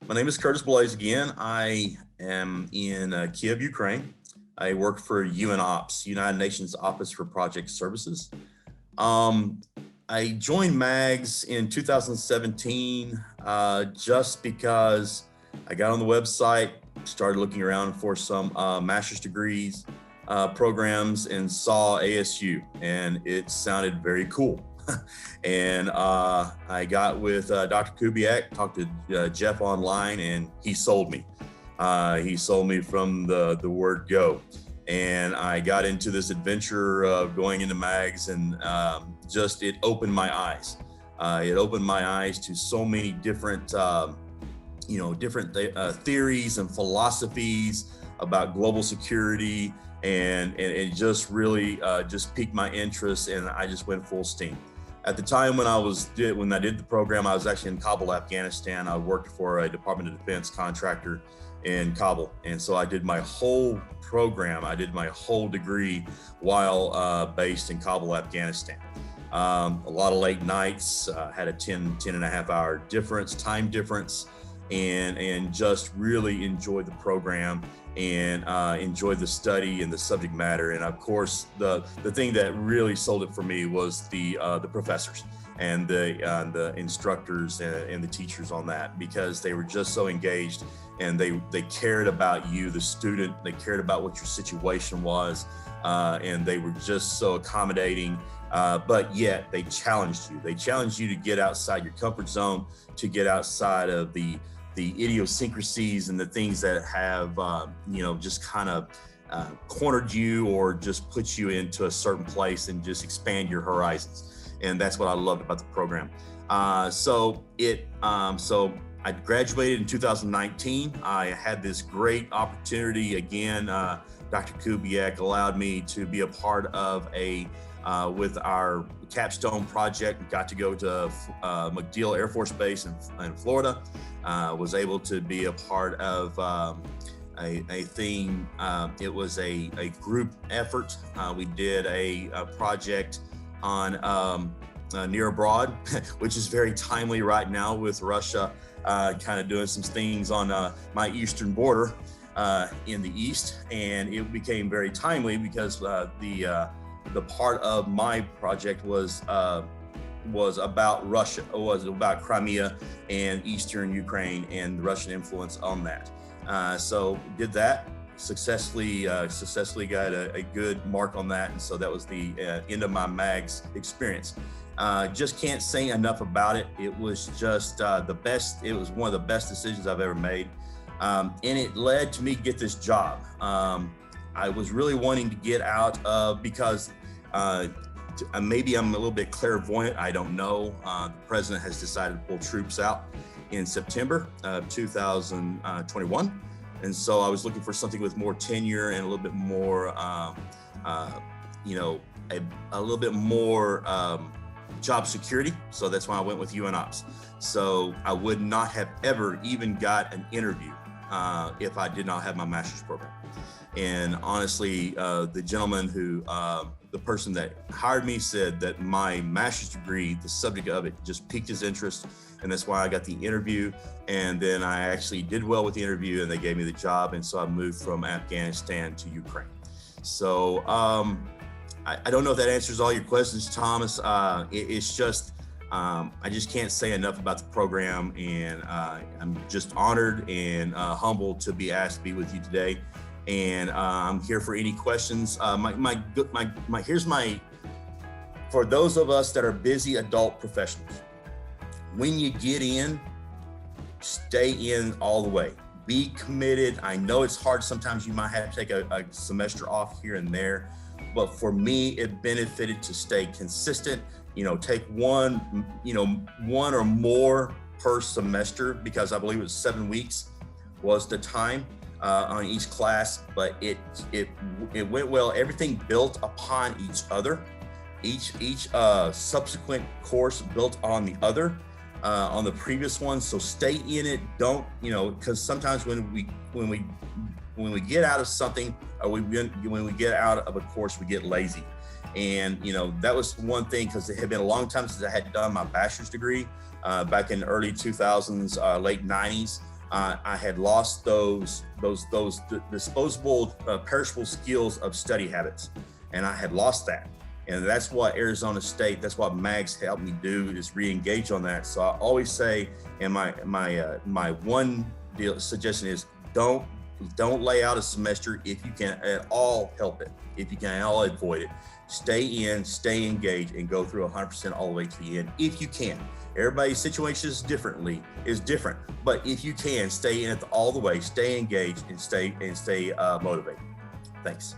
My name is Curtis Blaze again. I am in Kiev, Ukraine. I work for UNOPS, United Nations Office for Project Services. Um, I joined MAGS in 2017 just because I got on the website, started looking around for some master's degrees programs, and saw ASU, and it sounded very cool. And I got with Dr. Kubiak, talked to Jeff online, and he sold me. He sold me from the word go. And I got into this adventure of going into MAGS, and just it opened my eyes. It opened my eyes to so many different, different theories and philosophies about global security, and it just really just piqued my interest, and I just went full steam. At the time when I did the program, I was actually in Kabul, Afghanistan. I worked for a Department of Defense contractor in Kabul. And so I did my whole program, I did my whole degree while based in Kabul, Afghanistan. A lot of late nights, had a 10 and a half hour time difference, and just really enjoyed the program and enjoyed the study and the subject matter. And of course, the thing that really sold it for me was the professors and the instructors and the teachers on that, because they were just so engaged, and they cared about you, the student. They cared about what your situation was, and they were just so accommodating. But yet they challenged you. They challenged you to get outside your comfort zone, to get outside of the idiosyncrasies and the things that have, just kind of cornered you or just put you into a certain place and just expand your horizons. And that's what I loved about the program. So I graduated in 2019. I had this great opportunity again. Dr. Kubiak allowed me to be a part of with our capstone project. We got to go to MacDill Air Force Base in Florida. Was able to be a part of a thing. It was a group effort. We did a project on near abroad, which is very timely right now with Russia kind of doing some things on my eastern border in the east. And it became very timely because the part of my project was about Russia, was about Crimea and Eastern Ukraine and the Russian influence on that. So did that successfully got a good mark on that. And so that was the end of my MAGS experience. Just can't say enough about it. It was just the best. It was one of the best decisions I've ever made. And it led to me get this job. I was really wanting to get out because maybe I'm a little bit clairvoyant. I don't know. The president has decided to pull troops out in September of 2021. And so I was looking for something with more tenure and a little bit more, a little bit more job security. So that's why I went with UNOPS. So I would not have ever even got an interview if I did not have my master's program. And honestly, the gentleman the person that hired me said that my master's degree, the subject of it just piqued his interest. And that's why I got the interview. And then I actually did well with the interview, and they gave me the job. And so I moved from Afghanistan to Ukraine. So I don't know if that answers all your questions, Thomas. It's just, I just can't say enough about the program. And I'm just honored and humbled to be asked to be with you today. And I'm here for any questions. For those of us that are busy adult professionals, when you get in, stay in all the way. Be committed. I know it's hard. Sometimes you might have to take a semester off here and there, but for me, it benefited to stay consistent. Take one or more per semester, because I believe it was 7 weeks was the time on each class, but it went well. Everything built upon each other. Each subsequent course built on the other, on the previous one. So stay in it. Don't, because sometimes when we get out of something, or when we get out of a course, we get lazy. And that was one thing, because it had been a long time since I had done my bachelor's degree back in the early 2000s, late 90s. I had lost those disposable, perishable skills of study habits, and I had lost that. And that's what Arizona State, that's what MAGS helped me do, is re-engage on that. So I always say, and my one suggestion is don't lay out a semester if you can at all help it. If you can at all avoid it, stay in, stay engaged, and go through 100% all the way to the end if you can. Everybody's situation is different, but if you can, stay in it all the way, stay engaged, and stay motivated. Thanks.